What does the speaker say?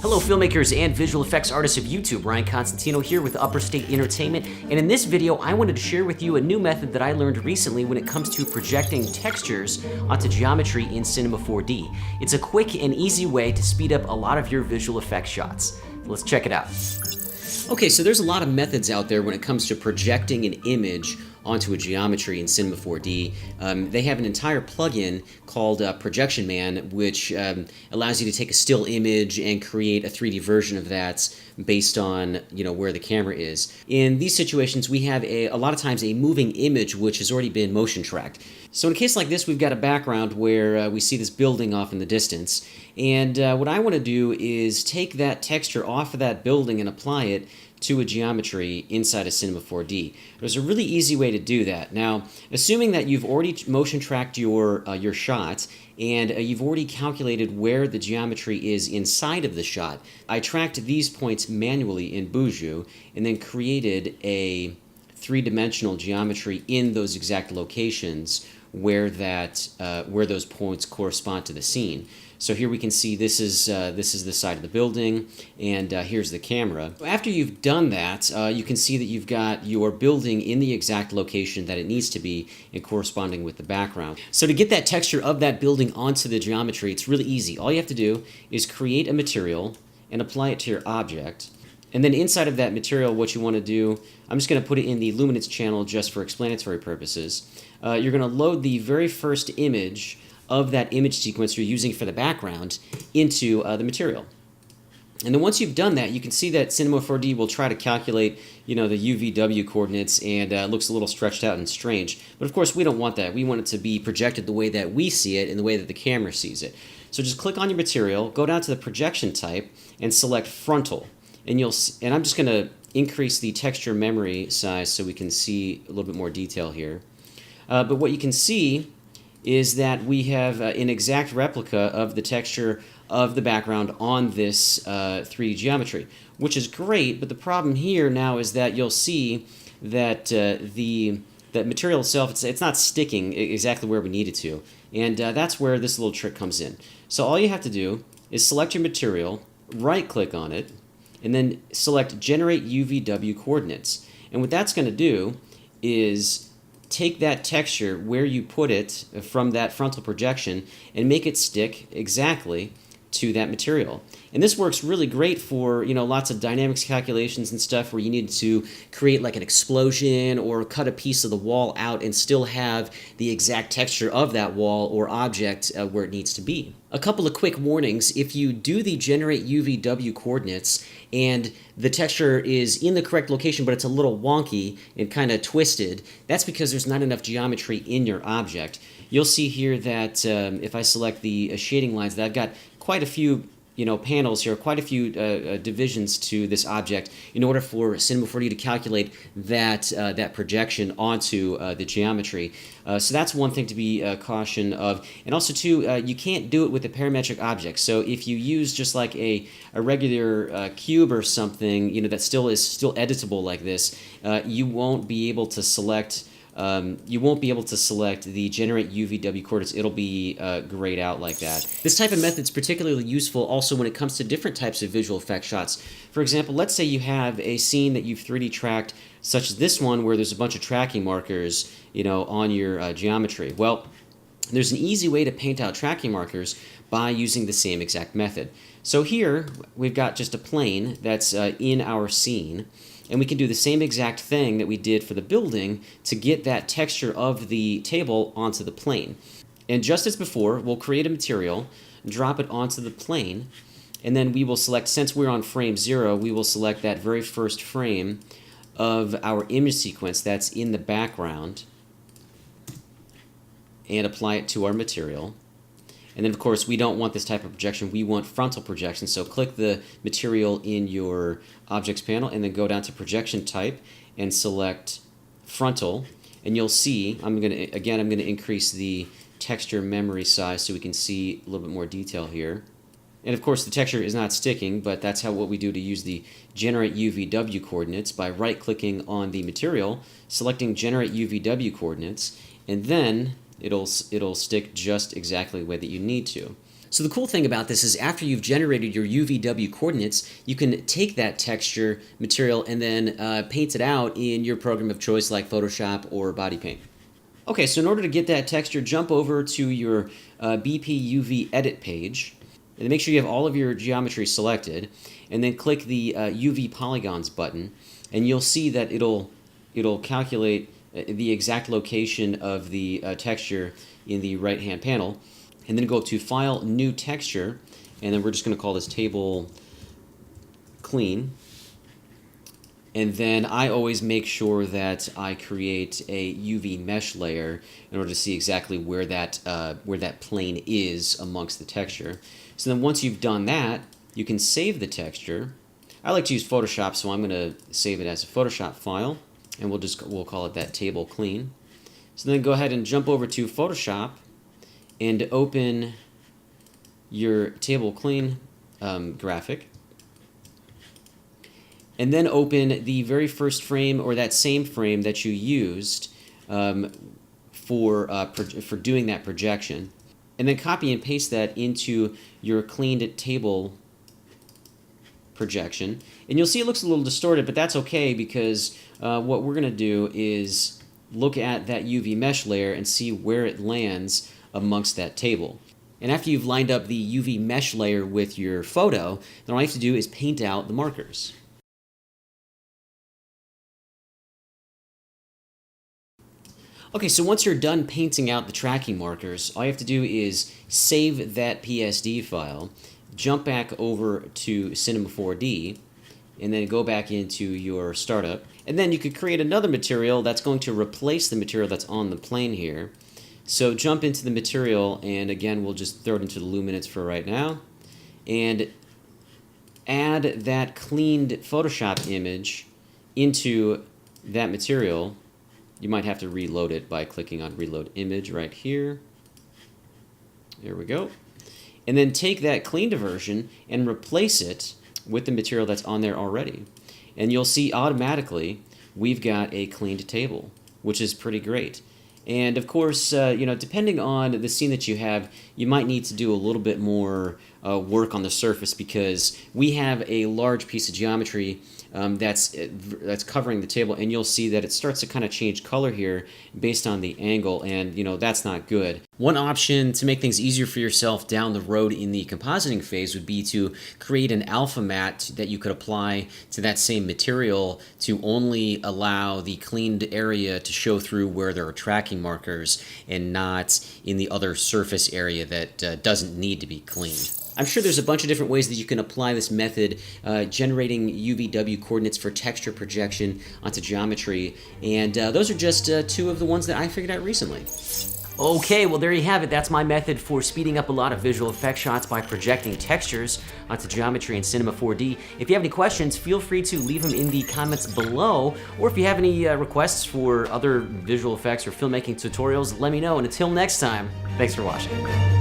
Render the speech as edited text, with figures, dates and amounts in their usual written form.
Hello filmmakers and visual effects artists of YouTube, Ryan Constantino here with Upper State Entertainment, and in this video I wanted to share with you a new method that I learned recently when it comes to projecting textures onto geometry in Cinema 4D. It's a quick and easy way to speed up a lot of your visual effects shots. Let's check it out. Okay, so there's a lot of methods out there when it comes to projecting an image onto a geometry in Cinema 4D. They have an entire plugin called Projection Man, which allows you to take a still image and create a 3D version of that based on where the camera is. In these situations, we have a lot of times a moving image which has already been motion tracked. So in a case like this, we've got a background where we see this building off in the distance, and what I want to do is take that texture off of that building and apply it to a geometry inside of Cinema 4D. There's a really easy way to do that. Now, assuming that you've already motion tracked your shot and you've already calculated where the geometry is inside of the shot, I tracked these points manually in Buju and then created a three-dimensional geometry in those exact locations where those points correspond to the scene. So here we can see this is the side of the building, and here's the camera. After you've done that, you can see that you've got your building in the exact location that it needs to be and corresponding with the background. So to get that texture of that building onto the geometry, it's really easy. All you have to do is create a material and apply it to your object. And then inside of that material, what you want to do, I'm just going to put it in the luminance channel just for explanatory purposes. You're going to load the very first image of that image sequence you're using for the background into the material. And then once you've done that, you can see that Cinema 4D will try to calculate, the UVW coordinates, and it looks a little stretched out and strange. But of course, we don't want that. We want it to be projected the way that we see it and the way that the camera sees it. So just click on your material, go down to the projection type, and select frontal. And I'm just going to increase the texture memory size so we can see a little bit more detail here. But what you can see is that we have an exact replica of the texture of the background on this 3D geometry, which is great, but the problem here now is that you'll see that the material itself, it's not sticking exactly where we need it to, and that's where this little trick comes in. So all you have to do is select your material, right-click on it, and then select Generate UVW Coordinates. And what that's going to do is take that texture where you put it from that frontal projection and make it stick exactly to that material. And this works really great for lots of dynamics calculations and stuff where you need to create like an explosion or cut a piece of the wall out and still have the exact texture of that wall or object where it needs to be. A couple of quick warnings: if you do the Generate UVW coordinates and the texture is in the correct location but it's a little wonky and kind of twisted, that's because there's not enough geometry in your object. You'll see here that if I select the shading lines, that I've got quite a few panels here, quite a few divisions to this object in order for Cinema 4D to calculate that projection onto the geometry. So that's one thing to be caution of. And also too, you can't do it with a parametric object. So if you use just like a regular cube or something, that still is editable like this, you won't be able to select the Generate UVW coordinates. It'll be grayed out like that. This type of method is particularly useful also when it comes to different types of visual effect shots. For example, let's say you have a scene that you've 3D tracked, such as this one where there's a bunch of tracking markers, on your geometry. Well, there's an easy way to paint out tracking markers by using the same exact method. So here we've got just a plane that's in our scene. And we can do the same exact thing that we did for the building to get that texture of the table onto the plane. And just as before, we'll create a material, drop it onto the plane, and then we will select, since we're on frame 0, we will select that very first frame of our image sequence that's in the background and apply it to our material. And then, of course, we don't want this type of projection. We want frontal projection. So click the material in your objects panel and then go down to projection type and select frontal. And you'll see, I'm going to increase the texture memory size so we can see a little bit more detail here. And of course, the texture is not sticking, but that's what we do to use the Generate UVW coordinates by right-clicking on the material, selecting Generate UVW coordinates, and then it'll stick just exactly the way that you need to. So the cool thing about this is after you've generated your UVW coordinates, you can take that texture material and then paint it out in your program of choice like Photoshop or Body Paint. Okay, so in order to get that texture, jump over to your BP-UV edit page, and make sure you have all of your geometry selected, and then click the UV polygons button, and you'll see that it'll calculate the exact location of the texture in the right-hand panel, and then go to File, New Texture, and then we're just going to call this Table Clean. And then I always make sure that I create a UV mesh layer in order to see exactly where that plane is amongst the texture. So then once you've done that, you can save the texture. I like to use Photoshop, so I'm going to save it as a Photoshop file, and we'll call it that Table Clean. So then go ahead and jump over to Photoshop and open your Table Clean graphic. And then open the very first frame, or that same frame that you used for doing that projection. And then copy and paste that into your cleaned table projection. And you'll see it looks a little distorted, but that's okay, because what we're going to do is look at that UV mesh layer and see where it lands amongst that table. And after you've lined up the UV mesh layer with your photo, then all you have to do is paint out the markers. Okay, so once you're done painting out the tracking markers, all you have to do is save that PSD file, jump back over to Cinema 4D, and then go back into your startup. And then you could create another material that's going to replace the material that's on the plane here. So jump into the material, and again, we'll just throw it into the luminance for right now, and add that cleaned Photoshop image into that material. You might have to reload it by clicking on Reload Image right here. There we go. And then take that cleaned version and replace it with the material that's on there already. And you'll see automatically we've got a cleaned table, which is pretty great. And of course, depending on the scene that you have, you might need to do a little bit more work on the surface, because we have a large piece of geometry that's covering the table, and you'll see that it starts to kind of change color here based on the angle, and that's not good. One option to make things easier for yourself down the road in the compositing phase would be to create an alpha matte that you could apply to that same material to only allow the cleaned area to show through where there are tracking markers, and not in the other surface area that doesn't need to be cleaned. I'm sure there's a bunch of different ways that you can apply this method, generating UVW coordinates for texture projection onto geometry, and those are just two of the ones that I figured out recently. Okay, well there you have it. That's my method for speeding up a lot of visual effect shots by projecting textures onto geometry in Cinema 4D. If you have any questions, feel free to leave them in the comments below, or if you have any requests for other visual effects or filmmaking tutorials, let me know. And until next time, thanks for watching.